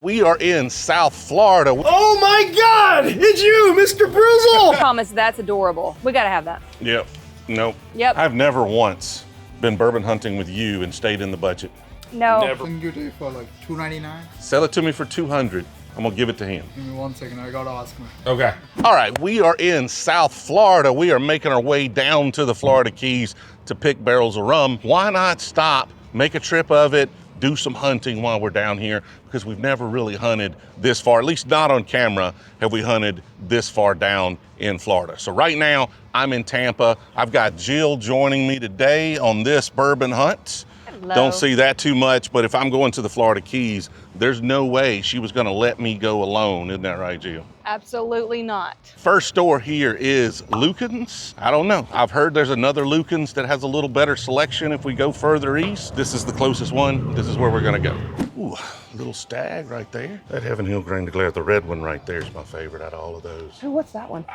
We are in South Florida. Oh my God! It's you, Mr. Brewzle! Thomas, that's adorable. We gotta have that. Yep. Nope. Yep. I've never once been bourbon hunting with you and stayed in the budget. No. Never. Can you do it for like $2.99? Sell it to me for $200. I'm gonna give it to him. Give me 1 second, I gotta ask him. Okay. All right, we are in South Florida. We are making our way down to the Florida Keys to pick barrels of rum. Why not stop, make a trip of it, do some hunting while we're down here, because we've never really hunted this far, at least not on camera, have we hunted this far down in Florida. So right now, I'm in Tampa. I've got Jill joining me today on this bourbon hunt. Hello. Don't see that too much, but if I'm going to the Florida Keys, there's no way she was gonna let me go alone. Isn't that right, Jill? Absolutely not. First store here is Lucan's. I don't know. I've heard there's another Lucan's that has a little better selection if we go further east. This is the closest one. This is where we're gonna go. Ooh, little stag right there. That Heaven Hill Grain de Glare, the red one right there is my favorite out of all of those. Oh, what's that one?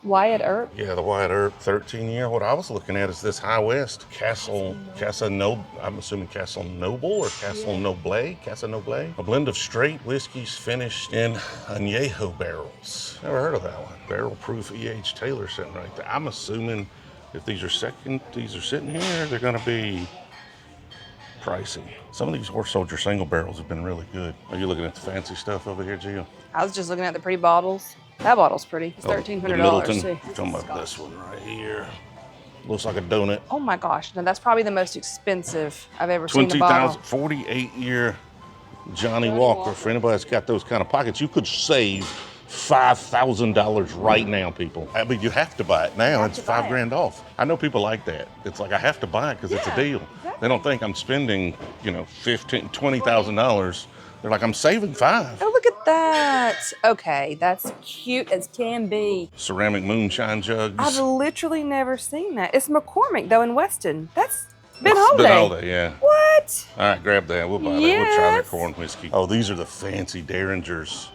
Wyatt Earp? Yeah, the Wyatt Earp 13 year. What I was looking at is this High West Casa Noble. I'm assuming Casa Noble or Casa Noble. Casa Noble. A blend of straight whiskeys finished in añejo barrels. Never heard of that one. Barrel proof E.H. Taylor sitting right there. I'm assuming if these are sitting here, they're gonna be pricey. Some of these Horse Soldier single barrels have been really good. Are you looking at the fancy stuff over here, Jill? I was just looking at the pretty bottles. That bottle's pretty. It's $1,300 Middleton. too. Talking about this one right here. Looks like a donut. Oh my gosh, now that's probably the most expensive I've ever seen a bottle. 48 year Johnny Walker. For anybody that's got those kind of pockets, you could save $5,000 right now, people. I mean, you have to buy it now. It's $5,000 off. I know people like that. It's like I have to buy it because it's a deal. Exactly. They don't think I'm spending, $15,000, $20,000. They're like, I'm saving $5,000. Oh, look at that. Okay, that's cute as can be. Ceramic moonshine jugs. I've literally never seen that. It's McCormick, though, in Weston. That's Ben Ben Holiday. Holiday, yeah. What? All right, grab that. We'll buy that. We'll try their Yes. corn whiskey. Oh, these are the fancy Derringers.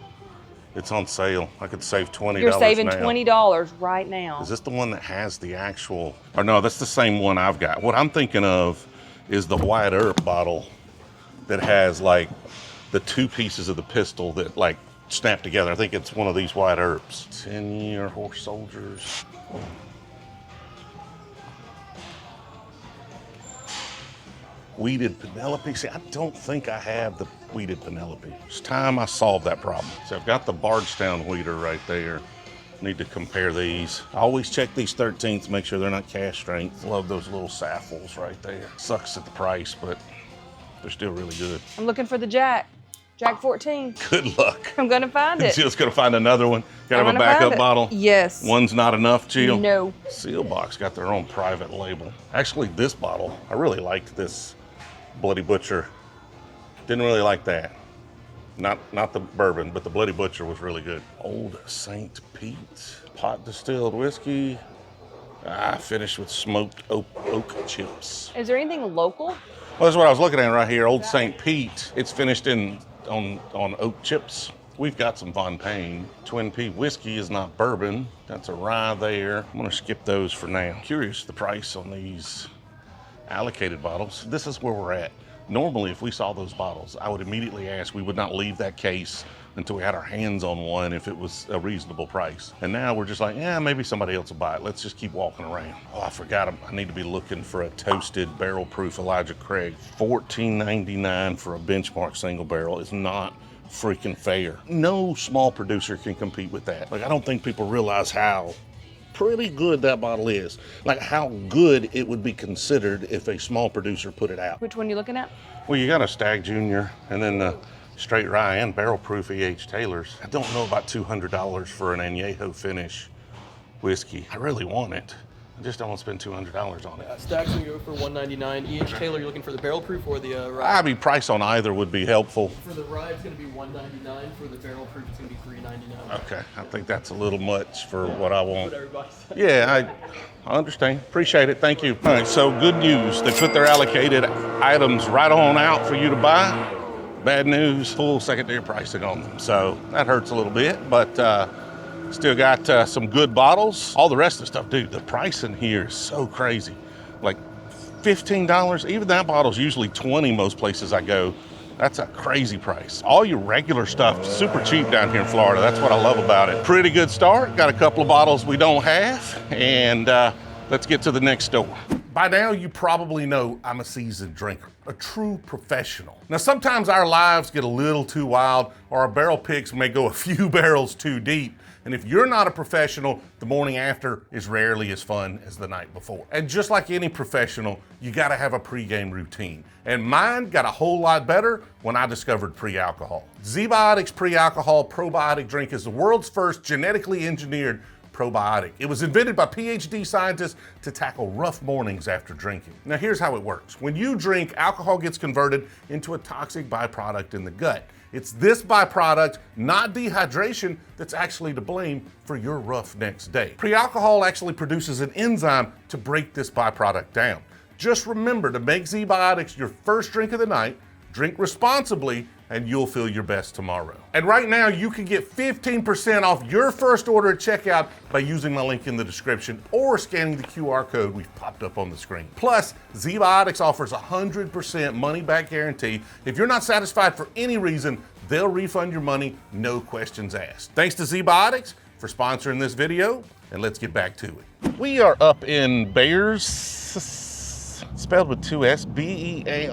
It's on sale. I could save $20 You're saving now. $20 right now. Is this the one that has the actual, or no, that's the same one I've got. What I'm thinking of is the Wyatt Earp bottle that has like the two pieces of the pistol that like snap together. I think it's one of these Wyatt Earps. 10-year Horse Soldiers. Weeded Penelope. See, I don't think I have the weeded Penelope. It's time I solved that problem. So I've got the Bardstown weeder right there. Need to compare these. I always check these 13ths, make sure they're not cask strength. Love those little saffles right there. Sucks at the price, but they're still really good. I'm looking for the Jack 14. Good luck. I'm gonna find it. Jill's gonna find another one. Got to I'm have a gonna find backup it. bottle. Yes. One's not enough, Jill? No. Sealbox got their own private label. Actually, this bottle, I really liked this Bloody Butcher. Didn't really like that. Not the bourbon, but the Bloody Butcher was really good. Old St. Pete pot distilled whiskey. Finished with smoked oak chips. Is there anything local? Well, that's what I was looking at right here. Old St. Pete. It's finished on oak chips. We've got some Von Payne. Twin Peak whiskey is not bourbon. That's a rye there. I'm gonna skip those for now. Curious the price on these allocated bottles. This is where we're at. Normally, if we saw those bottles, I would immediately ask, we would not leave that case until we had our hands on one if it was a reasonable price. And now we're just like, yeah, maybe somebody else will buy it. Let's just keep walking around. Oh, I forgot them. I need to be looking for a toasted barrel proof Elijah Craig. $14.99 for a benchmark single barrel is not freaking fair. No small producer can compete with that. Like, I don't think people realize how pretty good that bottle is. Like how good it would be considered if a small producer put it out. Which one are you looking at? Well, you got a Stag Junior and then the straight rye and barrel proof E.H. Taylors. I don't know about $200 for an añejo finish whiskey. I really want it. I just don't want to spend $200 on it. Stacks gonna go for $199. E.H. Taylor, you're looking for the barrel proof or the rye? I mean, price on either would be helpful. For the rye, it's gonna be $199. For the barrel proof, it's gonna be $399. Okay, I think that's a little much for what I want. What everybody said. Yeah, I understand. Appreciate it. Thank you. All right, so good news. They put their allocated items right on out for you to buy. Bad news, full secondary pricing on them. So that hurts a little bit, but still got some good bottles. All the rest of the stuff, dude, the price in here is so crazy. Like $15, even that bottle's usually $20 most places I go. That's a crazy price. All your regular stuff, super cheap down here in Florida. That's what I love about it. Pretty good start. Got a couple of bottles we don't have, and let's get to the next store. By now, you probably know I'm a seasoned drinker, a true professional. Now, sometimes our lives get a little too wild, or our barrel picks may go a few barrels too deep. And if you're not a professional, the morning after is rarely as fun as the night before. And just like any professional, you gotta have a pregame routine. And mine got a whole lot better when I discovered pre-alcohol. ZBiotics Pre-Alcohol Probiotic Drink is the world's first genetically engineered probiotic. It was invented by PhD scientists to tackle rough mornings after drinking. Now here's how it works. When you drink, alcohol gets converted into a toxic byproduct in the gut. It's this byproduct, not dehydration, that's actually to blame for your rough next day. Pre-alcohol actually produces an enzyme to break this byproduct down. Just remember to make ZBiotics your first drink of the night, drink responsibly, and you'll feel your best tomorrow. And right now, you can get 15% off your first order at checkout by using my link in the description or scanning the QR code we've popped up on the screen. Plus, ZBiotics offers a 100% money-back guarantee. If you're not satisfied for any reason, they'll refund your money, no questions asked. Thanks to ZBiotics for sponsoring this video, and let's get back to it. We are up in Bears, spelled with two S, B-E-A-R-S-S.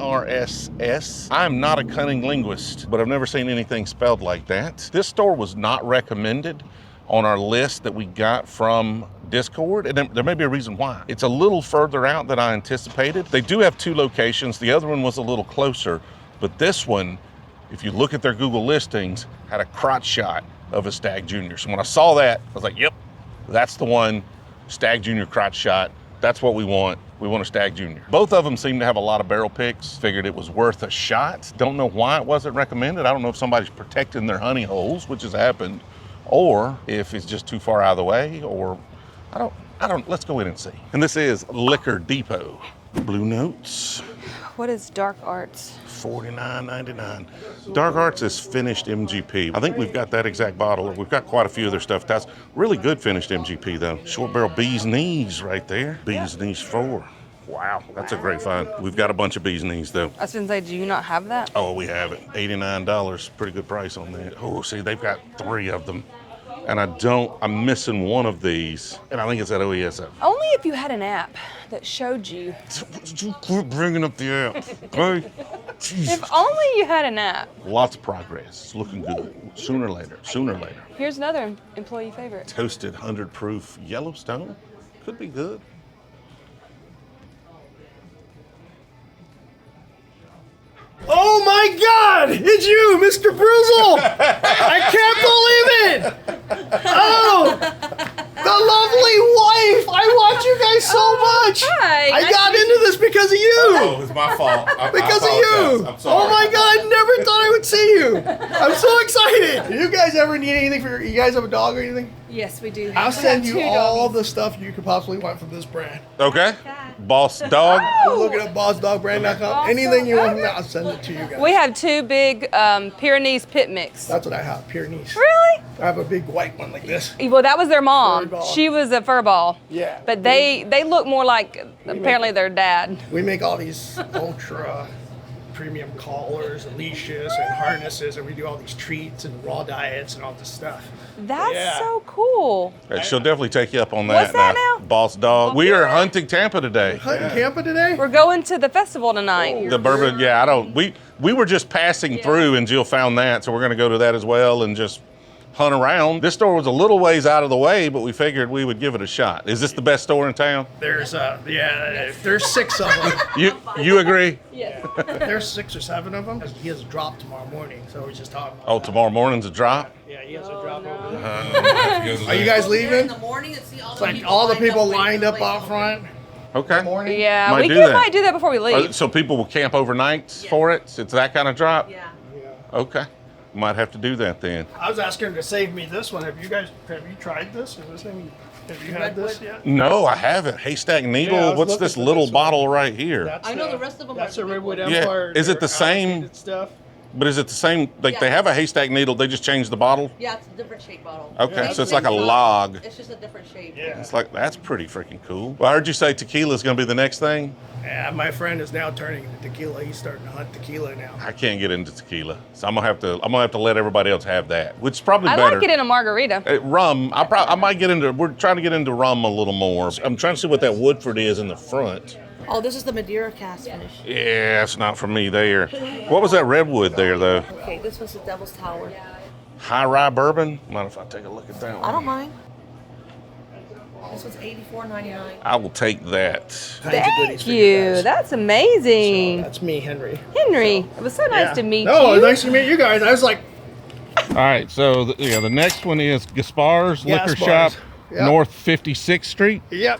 I'm not a cunning linguist, but I've never seen anything spelled like that. This store was not recommended on our list that we got from Discord, and there may be a reason why. It's a little further out than I anticipated. They do have two locations. The other one was a little closer, but this one, if you look at their Google listings, had a crotch shot of a Stag Junior. So when I saw that, I was like, yep, that's the one, Stag Junior crotch shot. That's what we want. We want a Stag Junior. Both of them seem to have a lot of barrel picks. Figured it was worth a shot. Don't know why it wasn't recommended. I don't know if somebody's protecting their honey holes, which has happened, or if it's just too far out of the way, or I don't, let's go in and see. And this is Liquor Depot. Blue Notes. What is Dark Arts? $49.99. Dark Arts is finished MGP. I think we've got that exact bottle. We've got quite a few other stuff. That's really good finished MGP though. Short barrel Bee's Knees right there. Bee's Knees 4. Wow, that's a great find. We've got a bunch of Bee's Knees though. I was going to say, do you not have that? Oh, we have it. $89. Pretty good price on that. Oh, see, they've got 3 of them. And I'm missing one of these, and I think it's at OESF. Only if you had an app that showed you. You quit bringing up the app, okay? If only you had an app. Lots of progress. It's looking good. Sooner or later. Here's another employee favorite. Toasted 100 proof Yellowstone. Could be good. Oh my God! It's you, Mr. Brewzle! I can't believe it! Oh! The lovely wife! I want you guys so much! Hi! I got into this because of you! Oh, it's my fault. Because of you! I'm sorry. Oh my God, I never thought I would see you! I'm so excited! Do you guys ever need anything for you guys have a dog or anything? Yes, we do. I'll send you all the stuff you could possibly want from this brand. Okay. Boss Dog. Look it up, bossdogbrand.com. Anything you want, I'll send it to you guys. We have 2 big Pyrenees pit mix. That's what I have, Pyrenees. Really? I have a big white one like this. Well, that was their mom. Fur ball. She was a fur ball. Yeah. But they look more like apparently their dad. We make all these ultra premium collars and leashes and harnesses, and we do all these treats and raw diets and all this stuff. That's Yeah. so cool. Hey, she'll definitely take you up on that. What's that now? Boss Dog. We are hunting Tampa today. Hunting Tampa today? We're going to the festival tonight. The bourbon, yeah, we were just passing through and Jill found that, so we're gonna go to that as well and just hunt around. This store was a little ways out of the way, but we figured we would give it a shot. Is this the best store in town? There's there's 6 of them. You agree? Yes. There's 6 or 7 of them. He has a drop tomorrow morning, so we're just talking. Oh, tomorrow morning's a drop? Yeah, he has a drop over there. Are Are you guys leaving? In the morning and see all It's the like people all the people waiting lined up for out front. Okay. Morning. Yeah, Might we do can that. might do that before we leave. So people will camp overnight for it? It's that kind of drop? Yeah. Okay. Might have to do that then. I was asking him to save me this one. Have you tried this? Have you had this yet? No, I haven't. Haystack Needle. Yeah, I was What's looking this for little this one. bottle right here? That's I know the rest of them That's are a Redwood good. Yeah. Empire. Is it the They're same- allocated stuff. But is it the same? Like Yeah. they have a haystack needle, they just change the bottle? Yeah, it's a different shape bottle. Okay, Same so it's like a bottle, log. It's just a different shape. Yeah. It's like, that's pretty freaking cool. Well, I heard you say tequila is going to be the next thing. Yeah, my friend is now turning to tequila. He's starting to hunt tequila now. I can't get into tequila, so I'm gonna have to let everybody else have that, which is probably I better. like it in a margarita. Rum, I might get into. We're trying to get into rum a little more. I'm trying to see what that Woodford is in the front. Oh, this is the Madeira cast finish. Yeah, it's not for me there. What was that redwood there though? Okay, this was the Devil's Tower. High rye bourbon. Mind if I take a look at that I one? don't mind. This was $84.99. I will take that. Kinds of goodies Thank for you. guys. That's amazing. That's me, Henry. Henry, it was so nice to meet No, you. nice to meet you guys. I was like, All right, so the next one is Gaspar's Liquor Gaspar's. Shop, Yep. North 56th Street. yep.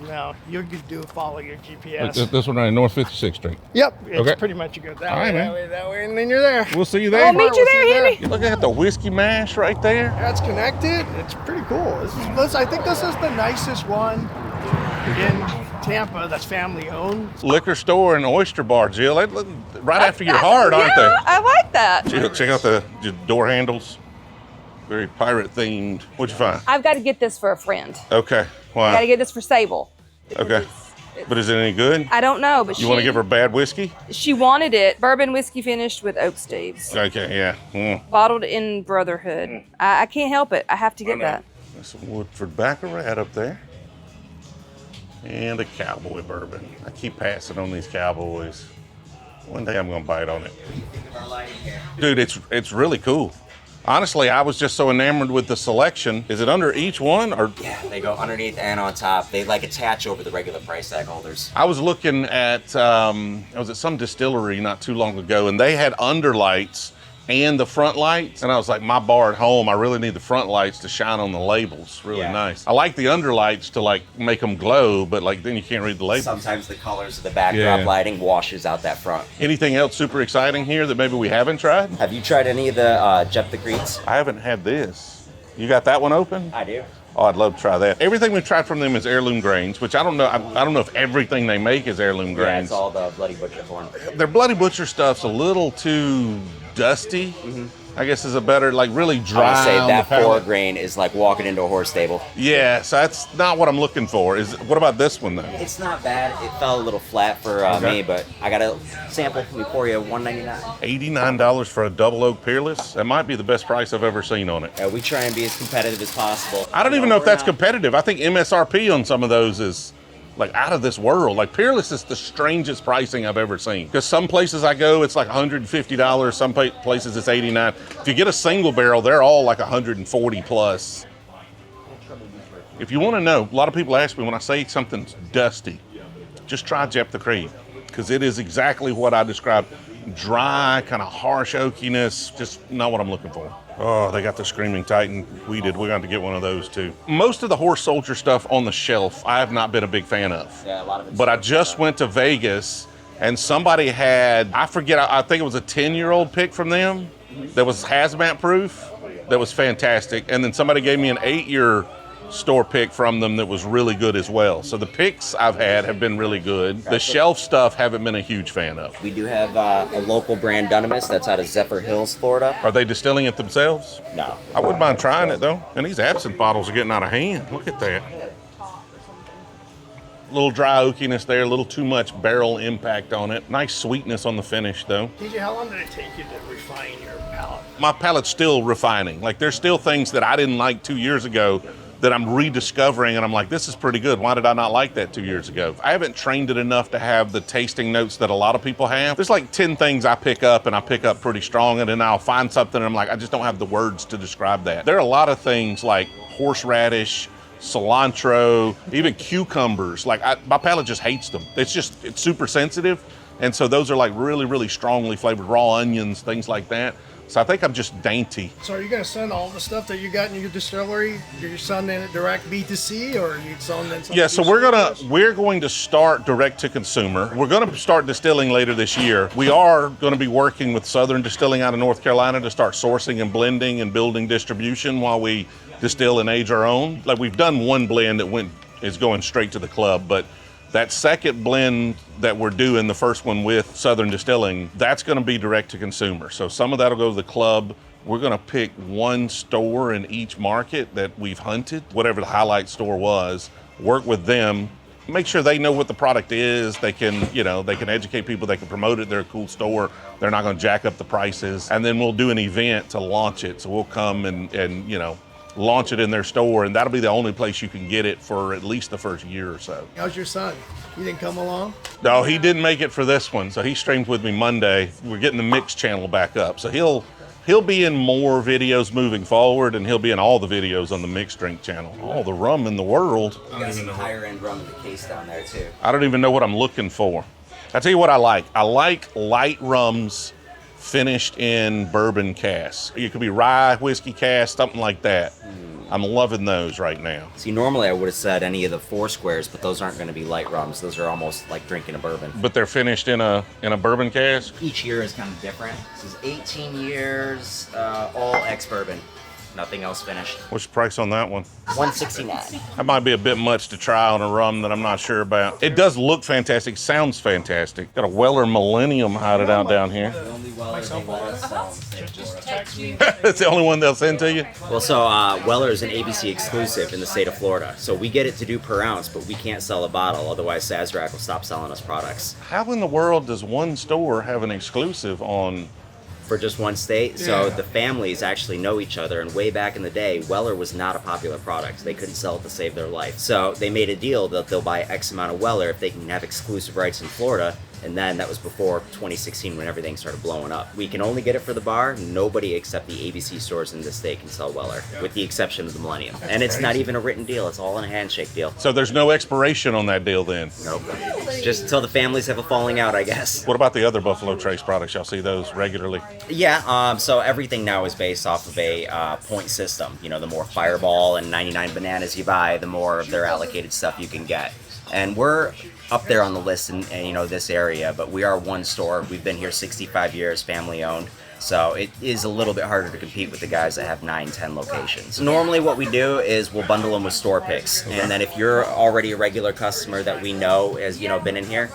Now you could do follow your GPS. This one right, North 56th Street. Yep, it's Okay. pretty much you go that All way, right, that man. way, that way, and then you're there. We'll see you there. I'll meet you We'll see there, you there. Henry. Look at the whiskey mash right there. That's connected. It's pretty cool. I think this is the nicest one in Tampa that's family owned. Liquor store and oyster bar, Jill. Right after your heart, aren't Yeah, I like that. they? Jill, check out the door handles. Very pirate themed. What'd you find? I've got to get this for a friend. Okay. Got to Why? get this for Sable. Okay. But is it any good? I don't know, but You want to give her bad whiskey? She wanted it. Bourbon whiskey finished with oak staves. Okay, yeah. Bottled in Brotherhood. I can't help it. I have to get that. There's some Woodford Baccarat up there. And a cowboy bourbon. I keep passing on these cowboys. One day I'm going to bite on it. Dude, it's really cool. Honestly, I was just so enamored with the selection. Is it under each one or? Yeah, they go underneath and on top. They like attach over the regular price tag holders. I was looking at, I was at some distillery not too long ago, and they had underlights and the front lights. And I was like, my bar at home, I really need the front lights to shine on the labels. Really Yeah. nice. I like the underlights to like make them glow, but like then you can't read the labels. Sometimes the colors of the backdrop Yeah. lighting washes out that front. Anything else super exciting here that maybe we haven't tried? Have you tried any of the Jeff the Creeds? I haven't had this. You got that one open? I do. Oh, I'd love to try that. Everything we've tried from them is heirloom grains, which I don't know. I don't know if everything they make is heirloom Yeah, grains. it's all the Bloody Butcher corn. Their Bloody Butcher stuff's a little too dusty. I guess is a better, like really dry. I would say on that the palate. 4-grain is like walking into a horse stable. Yeah, so that's not what I'm looking for. What about this one though? It's not bad. It fell a little flat for Okay. me, but I got a sample. We pour you $1.99. $89 for a double oak peerless. That might be the best price I've ever seen on it. We try and be as competitive as possible. I don't even know if that's competitive. I think MSRP on some of those is like out of this world. Like Peerless is the strangest pricing I've ever seen. Because some places I go, it's like $150. Some places it's $89. If you get a single barrel, they're all like $140 plus. If you want to know, a lot of people ask me when I say something's dusty, just try Jeff the Creed. Because it is exactly what I described. Dry, kind of harsh oakiness, just not what I'm looking for. Oh, they got the Screaming Titan. We did. We're going to get one of those too. Most of the Horse Soldier stuff on the shelf, I have not been a big fan of. Yeah, a lot of it's But I just went to Vegas and somebody had, I forget, I think it was a 10-year-old pick from them that was hazmat proof. That was fantastic. And then somebody gave me an 8-year store pick from them that was really good as well. So the picks I've had have been really good. The shelf stuff haven't been a huge fan of. We do have a local brand Dunamis that's out of Zephyr Hills, Florida. Are they distilling it themselves? No. I wouldn't mind trying it though. And these absinthe bottles are getting out of hand. Look at that. A little dry oakiness there, a little too much barrel impact on it. Nice sweetness on the finish though. DJ, how long did it take you to refine your palate? My palate's still refining. Like there's still things that I didn't like 2 years ago that I'm rediscovering and I'm like, this is pretty good. Why did I not like that 2 years ago? I haven't trained it enough to have the tasting notes that a lot of people have. There's like 10 things I pick up and I pick up pretty strong and then I'll find something and I'm like, I just don't have the words to describe that. There are a lot of things like horseradish, cilantro, even cucumbers. Like my palate just hates them. It's super sensitive. And so those are like really, really strongly flavored raw onions, things like that. So I think I'm just dainty. So are you going to send all the stuff that you got in your distillery? You're sending it direct B2C or are you selling it? Yeah, so we're going to start direct to consumer. We're going to start distilling later this year. We are going to be working with Southern Distilling out of North Carolina to start sourcing and blending and building distribution while we distill and age our own. Like we've done one blend that is going straight to the club, but That second blend that we're doing, the first one with Southern Distilling, that's going to be direct to consumer. So some of that'll go to the club. We're going to pick one store in each market that we've hunted, whatever the highlight store was, work with them, make sure they know what the product is. They can, they can educate people, they can promote it. They're a cool store. They're not going to jack up the prices. And then we'll do an event to launch it. So we'll come and launch it in their store, and that'll be the only place you can get it for at least the first year or so. How's your son? He didn't come along? No, he didn't make it for this one. So he streamed with me Monday. We're getting the mix channel back up. So he'll be in more videos moving forward, and he'll be in all the videos on the mixed drink channel. All the rum in the world. You got some higher end rum in the case down there too. I don't even know what I'm looking for. I tell you what I like. I like light rums finished in bourbon casks. It could be rye, whiskey cask, something like that. I'm loving those right now. See, normally I would have said any of the four squares, but those aren't going to be light rums. Those are almost like drinking a bourbon. But they're finished in a bourbon cask? Each year is kind of different. This is 18 years, all ex-bourbon. Nothing else finished. What's the price on that one? $169. That might be a bit much to try on a rum that I'm not sure about. It does look fantastic, sounds fantastic. Got a Weller Millennium hiding out down here. The only Weller they let us sell in the state of Florida. That's the only one they'll send to you? Well, so Weller is an ABC exclusive in the state of Florida. So we get it to do per ounce, but we can't sell a bottle. Otherwise, Sazerac will stop selling us products. How in the world does one store have an exclusive on? For just one state. So the families actually know each other, and way back in the day, Weller was not a popular product. They couldn't sell it to save their life. So they made a deal that they'll buy X amount of Weller if they can have exclusive rights in Florida. And then that was before 2016 when everything started blowing up. We can only get it for the bar. Nobody except the ABC stores in this state can sell Weller, with the exception of the Millennium. And it's not even a written deal. It's all in a handshake deal. So there's no expiration on that deal then? Nope. Just until the families have a falling out, I guess. What about the other Buffalo Trace products? Y'all see those regularly? Yeah, so everything now is based off of a point system. The more Fireball and 99 bananas you buy, the more of their allocated stuff you can get. And we're up there on the list in this area, but we are one store. We've been here 65 years, family owned. So it is a little bit harder to compete with the guys that have 9, 10 locations. Normally what we do is we'll bundle them with store picks. And then if you're already a regular customer that we know has, been in here,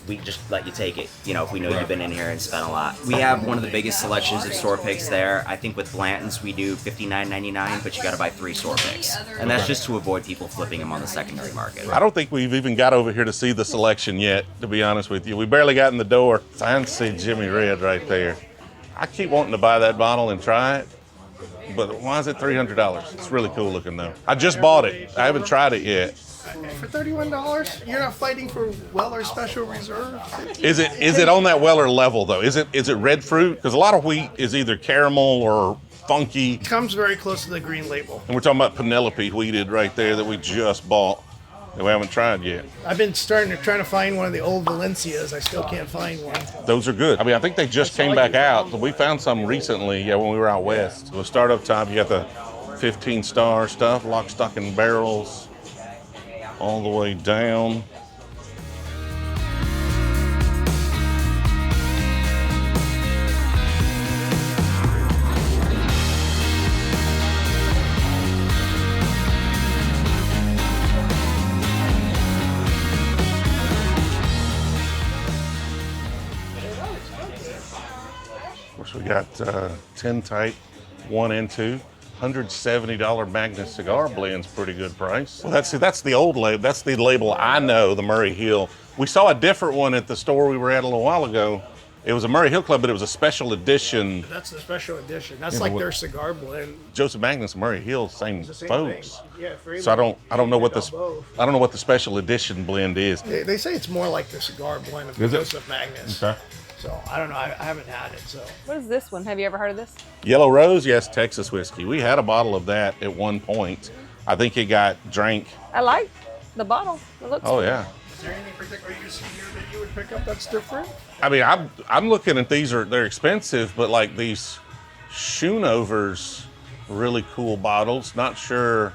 we just let you take it, if we know you've been in here and spent a lot. We have one of the biggest selections of store picks there. I think with Blanton's we do $59.99, but you got to buy 3 store picks. And that's just to avoid people flipping them on the secondary market. I don't think we've even got over here to see the selection yet, to be honest with you. We barely got in the door. I can see Jimmy Red right there. I keep wanting to buy that bottle and try it, but why is it $300? It's really cool looking though. I just bought it. I haven't tried it yet. For $31, you're not fighting for Weller Special Reserve? Is it on that Weller level though? Is it red fruit? Because a lot of wheat is either caramel or funky. It comes very close to the green label. And we're talking about Penelope wheated right there that we just bought that we haven't tried yet. I've been trying to find one of the old Valencias. I still can't find one. Those are good. I think they just came back out. We found some recently, when we were out west. The startup top, you got the 15-star stuff, lock, stock, and barrels. All the way down. Of course, we got 10 type, 1 and 2. $170 Magnus cigar blend's pretty good price. Well, that's the old label. That's the label I know, the Murray Hill. We saw a different one at the store we were at a little while ago. It was a Murray Hill Club, but it was a special edition. That's the special edition. That's like their cigar blend. Joseph Magnus, Murray Hill, same folks. Thing. Yeah, so I don't know what the special edition blend is. They say it's more like the cigar blend of Joseph Magnus. Okay. So I don't know. I haven't had it. So What is this one? Have you ever heard of this? Yellow Rose, yes, Texas whiskey. We had a bottle of that at one point. I think it got drank. I like the bottle. It looks Oh yeah. is there anything particular you see here that you would pick up that's different? I'm looking at they're expensive, but like these Schoonovers Really cool bottles. Not sure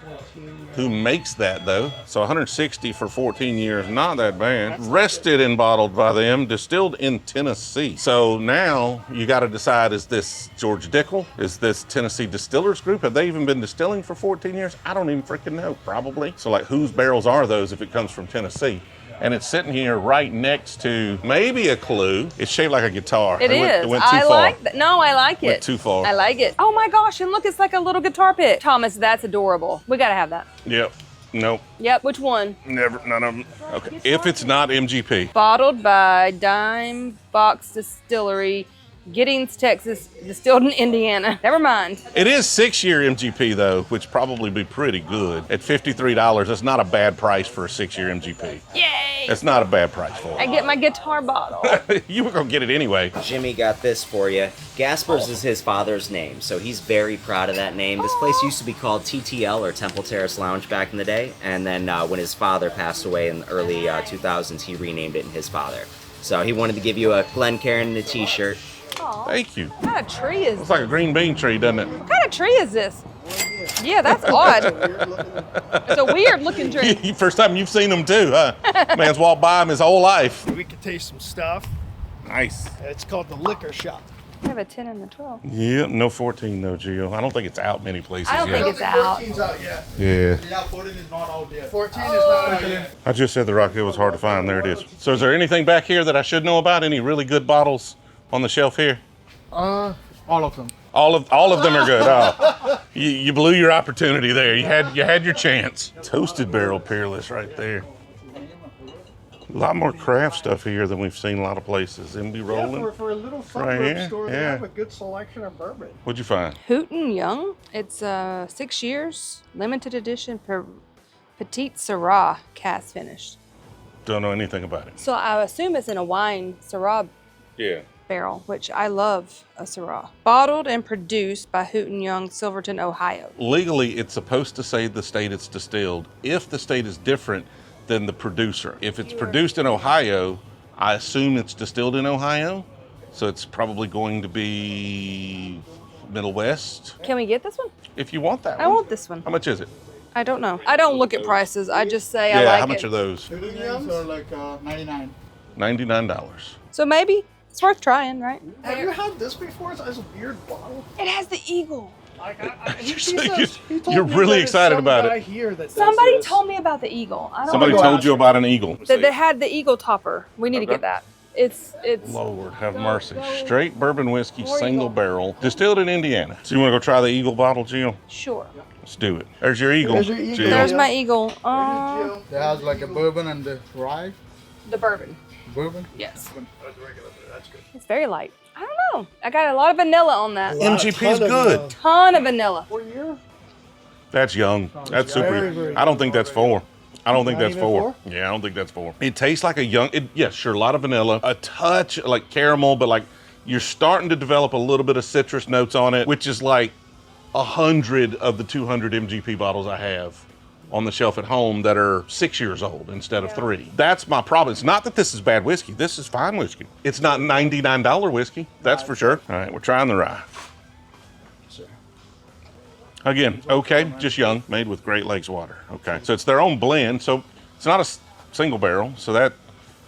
who makes that though. So 160 for 14 years, not that bad. Rested and bottled by them, distilled in Tennessee. So now you got to decide, is this George Dickel? Is this Tennessee Distillers Group? Have they even been distilling for 14 years? I don't even freaking know, probably. So like, whose barrels are those if it comes from Tennessee? And it's sitting here right next to maybe a clue. It's shaped like a guitar. It is. It went too I far. like that. No, I like it. Went too far. I like it. Oh my gosh, and look, it's like a little guitar pick. Thomas, that's adorable. We gotta have that. Yep. Nope. Yep, which one? Never. None of them. Okay. If it's not MGP. Bottled by Dime Box Distillery, Giddings, Texas, distilled in Indiana. Never mind. It is 6-year MGP though, which probably be pretty good. At $53, that's not a bad price for a 6-year MGP. Yay! That's not a bad price for I get my guitar bottle. it. You were gonna get it anyway. Jimmy got this for you. Gaspers is his father's name, so he's very proud of that name. This place used to be called TTL, or Temple Terrace Lounge, back in the day, and then when his father passed away in the early 2000s, he renamed it in his father. So he wanted to give you a Glencairn and a t-shirt. Aw, Thank you. what kind of tree is It's like a green bean tree, doesn't it? What kind of tree is this? Yeah, that's odd. It's a weird looking tree. First time you've seen them too, huh? Man's walked by him his whole life. We can taste some stuff. Nice. It's called the Liquor Shop. We have a 10 and a 12. Yeah, no 14 though, Gio. I don't think it's out many places I don't yet. think it's out. 14's out yet. Yeah. Yeah, 14 is not out yet. 14 is not out yet. I just said the Rock Hill was hard to find. There it is. So is there anything back here that I should know about? Any really good bottles on the shelf here? All of them. All of them are good. Oh, you blew your opportunity there. You had your chance. Toasted barrel peerless right there. A lot more craft stuff here than we've seen a lot of places. MB Rolling. Yeah, for a little Right suburb here, store, they yeah. have a good selection of bourbon. What'd you find? Hooten Young. It's 6 years, limited edition Petite Syrah cast finished. Don't know anything about it. So I assume it's in a wine Syrah Yeah. barrel, which I love a Syrah. Bottled and produced by Hooten Young, Silverton, Ohio. Legally, it's supposed to say the state it's distilled. If the state is different than the producer. If it's produced in Ohio, I assume it's distilled in Ohio. So it's probably going to be Middle West. Can we get this one? If you want that I one. want this one. How much is it? I don't know. I don't look at prices. I just say I Yeah, like how much it. are those? These are like 99. $99. So maybe it's worth trying, right? Have you had this before? It's a weird bottle. It has the eagle. Like, You're really excited about it. Here that does Somebody this. told me about the eagle. I don't Somebody know. told you about an eagle. That they had the eagle topper. We need to Okay. get that. It's Lord have mercy. Straight bourbon whiskey, single barrel, distilled in Indiana. So you want to go try the eagle bottle, Jill? sure. Let's do it. There's your eagle. There's your eagle. Jill. There's my eagle. They have like a bourbon and the rye. The bourbon. Bourbon? Yes. That's good. It's very light. I don't know. I got a lot of vanilla on that. MGP is Ton of good. Ton of vanilla. What year? That's young. That's super. Very, very I don't think that's 4. I don't think Not that's even 4. 4? Yeah, I don't think that's 4. It tastes like a young. Yes, sure, a lot of vanilla, a touch like caramel, but like you're starting to develop a little bit of citrus notes on it, which is like 100 of the 200 MGP bottles I have on the shelf at home that are 6 years old instead of 3. That's my problem. It's not that this is bad whiskey. This is fine whiskey. It's not $99 whiskey. That's for sure. All right, we're trying the rye. Again, okay, just young, made with Great Lakes water. Okay, so it's their own blend. So it's not a single barrel. So that,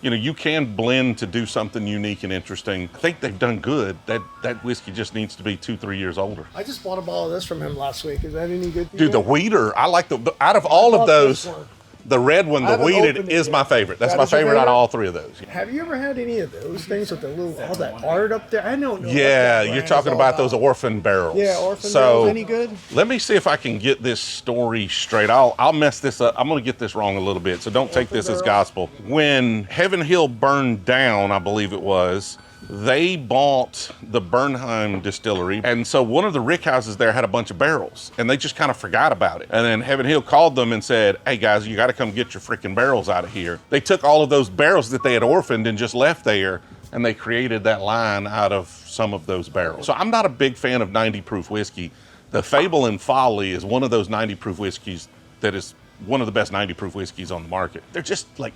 you can blend to do something unique and interesting. I think they've done good. That whiskey just needs to be 2-3 years older. I just bought a bottle of this from him last week. Is that any good? to Dude, you? the wheater, I like out of all of love this those, one. the red one, I the haven't wheated opened it is yet. my favorite. That's That my is your favorite out of favorite? all 3 of those. Have you ever had any of those things with the little all that art up there? I don't know. what Yeah, that you're brand is talking all about those orphan barrels. Yeah, orphan so, barrels. Any good? Let me see if I can get this story straight. I'll mess this up. I'm going to get this wrong a little bit, so don't take this as gospel. When Heaven Hill burned down, I believe it was, they bought the Bernheim distillery. And so one of the rick houses there had a bunch of barrels, and they just kind of forgot about it. And then Heaven Hill called them and said, hey guys, you got to come get your freaking barrels out of here. They took all of those barrels that they had orphaned and just left there, and they created that line out of some of those barrels. So I'm not a big fan of 90 proof whiskey. The Fable and Folly is one of those 90 proof whiskeys that is one of the best 90 proof whiskeys on the market. They're just like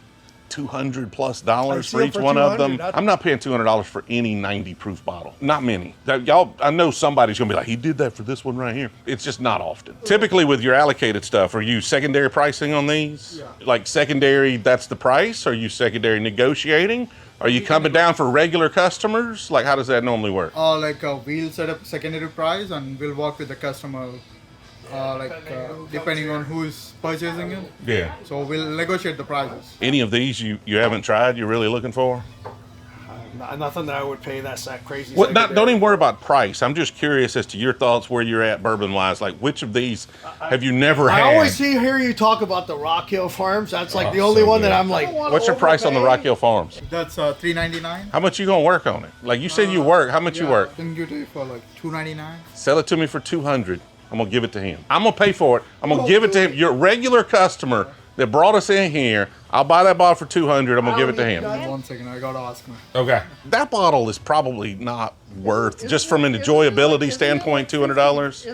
$200+ for I see each them for one of 200, them. that's- I'm not paying $200 for any 90 proof bottle. Not many. Y'all, I know somebody's gonna be like, he did that for this one right here. It's just not often. Typically with your allocated stuff, are you secondary pricing on these? Yeah. Like secondary, that's the price? Are you secondary negotiating? Are you coming down for regular customers? Like, how does that normally work? We'll set up secondary price and we'll work with the customer, depending on who's purchasing it. Yeah. So we'll negotiate the prices. Any of these you haven't tried, you're really looking for? Nothing that I would pay that crazy. Well, don't even worry about price. I'm just curious as to your thoughts where you're at bourbon-wise. Like, which of these have you never had? I always hear you talk about the Rock Hill Farms. That's like the only one that I'm like. What's your price on the Rock Hill Farms? That's $3.99. How much you gonna work on it? Like you said, you work. How much you work? I can give it for like $2.99. Sell it to me for $200. I'm gonna give it to him. I'm gonna pay for it. I'm gonna give it to him. Your regular customer that brought us in here, I'll buy that bottle for $200. I'm gonna give it to him. 1 second, I gotta ask him. Okay. That bottle is probably not worth, just from an enjoyability standpoint, $200.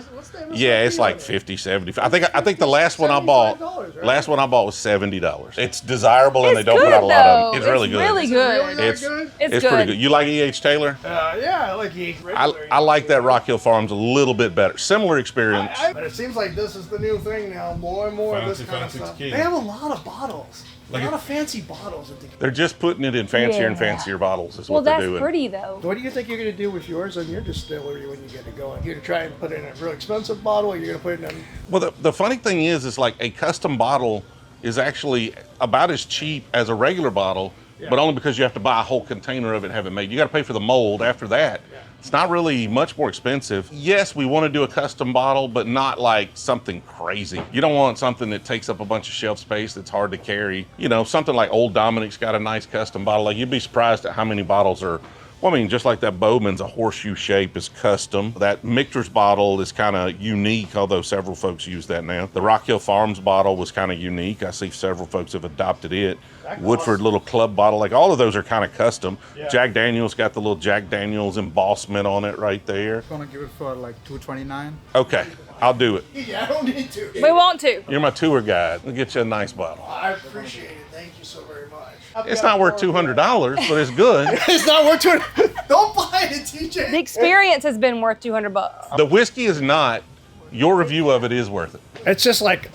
Yeah, it's like 50, 70. I think the last one I bought, was $70. It's desirable and they don't put out a lot of them. It's really good. Really good. It's It's pretty good. good. You like E.H. Taylor? Yeah, I like E. I like that Rock Hill Farms a little bit better. Similar experience. But it seems like this is the new thing now. More and more of this kind of stuff. They have a lot of bottles. A lot of fancy bottles. That They're just putting it in fancier and Yeah. fancier bottles is Well, what they're that's doing. pretty though. What do you think you're going to do with yours on your distillery when you get it going? You're going to try and put it in a real expensive bottle, or you're going to put it in Well, the funny thing is like a custom bottle is actually about as cheap as a regular bottle, but only because you have to buy a whole container of it and have it made. You got to pay for the mold after that. It's not really much more expensive. Yes, we want to do a custom bottle, but not like something crazy. You don't want something that takes up a bunch of shelf space that's hard to carry. You know, something like Old Dominic's got a nice custom bottle. Like you'd be surprised at how many bottles are. Well, I mean, just like that Bourbon's a horseshoe shape is custom. That Michter's bottle is kind of unique, although several folks use that now. The Rock Hill Farms bottle was kind of unique. I see several folks have adopted it. Woodford little club bottle, like all of those are kind of custom. Jack Daniel's got the little Jack Daniel's embossment on it right there. I'm gonna give it for like $2.29. Okay, I'll do it. Yeah, I don't need to. We want to. You're my tour guide. I'll get you a nice bottle. I appreciate it. Thank you so very much. It's not worth $200, but it's good. It's not worth it. Don't buy it, TJ. The experience has been worth $200. The whiskey is not. Your review of it is worth it. It's just like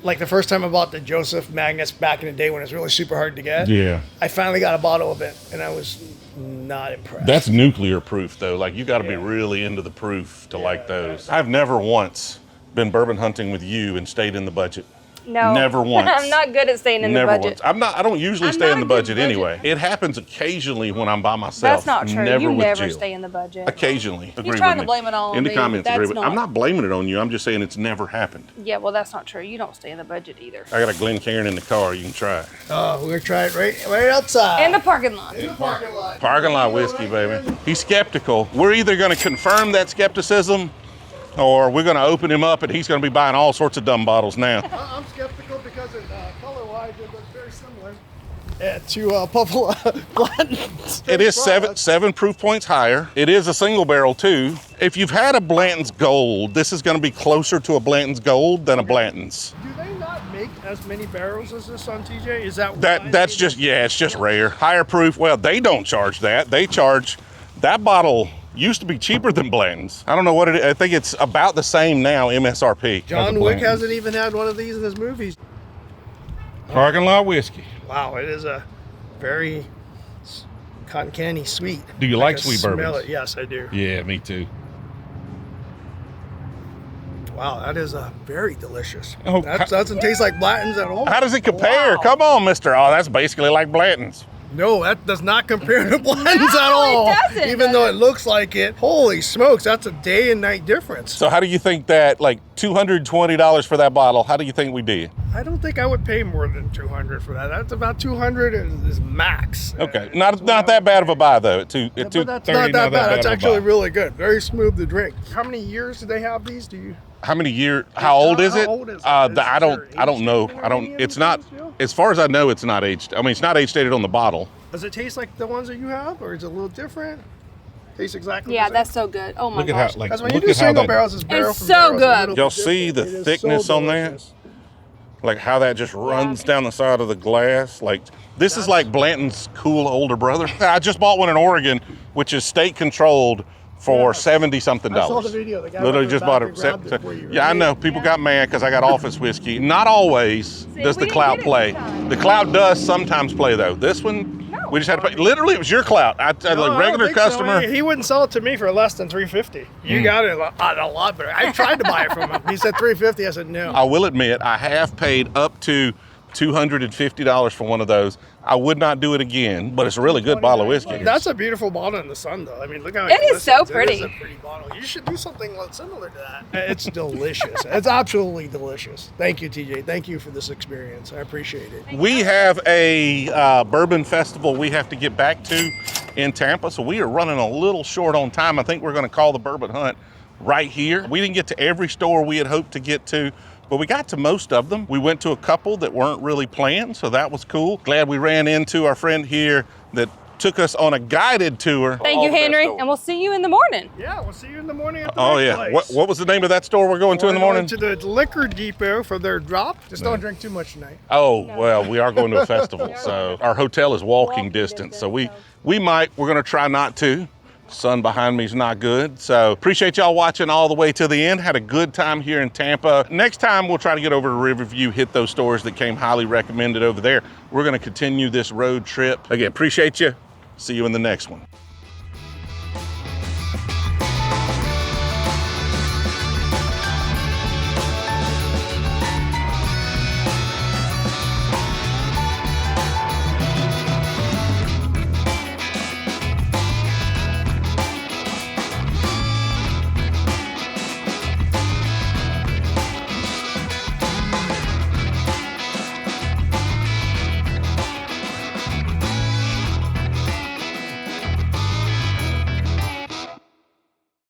the first time I bought the Joseph Magnus back in the day when it was really super hard to get. Yeah. I finally got a bottle of it, and I was not impressed. That's nuclear proof, though. Like, you got to be really into the proof to like those. I've never once been bourbon hunting with you and stayed in the budget. No. Never once. I'm not good at staying in Never the budget. once. I don't usually I'm stay not in the a good budget budget. anyway. It happens occasionally when I'm by myself. That's not true. Never You with never Jill. stay in the budget. Occasionally. Agree trying with to me. blame it all on in the me, comments. but Agree that's with. not- I'm not blaming it on you. I'm just saying it's never happened. Yeah, well, that's not true. You don't stay in the budget either. I got a Glencairn in the car. You can try it. Oh, we're gonna try it right outside. In the parking lot. In the parking lot. Parking lot whiskey, baby. He's skeptical. We're either going to confirm that skepticism, or we're going to open him up, and he's going to be buying all sorts of dumb bottles now. I'm skeptical because color-wise it looks very similar to Buffalo Blanton's. It is seven proof points higher. It is a single barrel too. If you've had a Blanton's Gold, this is going to be closer to a Blanton's Gold than a Blanton's. Do they not make as many barrels as this on TJ? Is that why That's just it's just rare. Higher proof. Well, they don't charge that. They charge that bottle. Used to be cheaper than Blanton's. I don't know what it is. I think it's about the same now, MSRP. John Wick hasn't even had one of these in his movies. Parking lot whiskey. Wow, it is a very cotton candy sweet. Do you I like can sweet smell bourbons? it. Yes, I do. Yeah, me too. Wow, that is very delicious. Oh, that doesn't taste like Blanton's at all. How does it compare? Wow. Come on, mister. Oh, that's basically like Blanton's. No, that does not compare to Blanton's at all. doesn't, Even though it looks like it. Holy smokes, that's a day and night difference. So how do you think that, like $220 for that bottle, how do you think we did? I don't think I would pay more than $200 for that. That's about $200 is max. Okay, not that bad of a buy though. At But that's 230, not that bad. That's of a actually buy. really good. Very smooth to drink. How many years do they have these? Do you? How many years? How old is it? How old is it? I Is don't know. there I don't. age It's not. statement on these, Jill? As far as I know, it's not aged. I mean, it's not age stated on the bottle. Does it taste like the ones that you have, or is it a little different? Tastes exactly. Yeah, the same? that's so good. Oh my Look at gosh. how like. Because when look you do at how single that- barrels, it's barrel It's from so barrel. It's a good. little Y'all bit see different. the It is thickness so on that? delicious. Like how that just runs down the side of the glass. Like this is like Blanton's cool older brother. I just bought one in Oregon, which is state controlled for $70-something. I saw the video. The guy Literally went just back bought and grabbed it for you, Yeah, I right? know. People got mad because I got office whiskey. Not always does the we clout didn't get it play. this time. The clout does sometimes play though. This one, we just had to pay. Literally, it was your clout. I No, like I regular don't think so. customer. He wouldn't sell it to me for less than $350. You got it a lot better. I tried to buy it from him. He said $350. I said no. I will admit, I have paid up to $250 for one of those. I would not do it again, but it's a really good bottle of whiskey. That's a beautiful bottle in the sun, though. I mean, look how It is so glistens. pretty. It is a pretty bottle. You should do something similar to that. It's delicious. It's absolutely delicious. Thank you, TJ. Thank you for this experience. I appreciate it. We have a bourbon festival we have to get back to in Tampa, so we are running a little short on time. I think we're going to call the bourbon hunt right here. We didn't get to every store we had hoped to get to, but we got to most of them. We went to a couple that weren't really planned, so that was cool. Glad we ran into our friend here that took us on a guided tour. Thank you, Henry, and we'll see you in the morning. Yeah, we'll see you in the morning at the Oh right yeah. place. What was the name of that store we're going to in the morning? To the liquor depot for their drop. Just don't drink too much tonight. Oh, well, we are going to a festival, so our hotel is walking distance, so we're going to try not to. Sun behind me is not good. So appreciate y'all watching all the way to the end. Had a good time here in Tampa. Next time we'll try to get over to Riverview, hit those stores that came highly recommended over there. We're going to continue this road trip. Again, appreciate you. See you in the next one.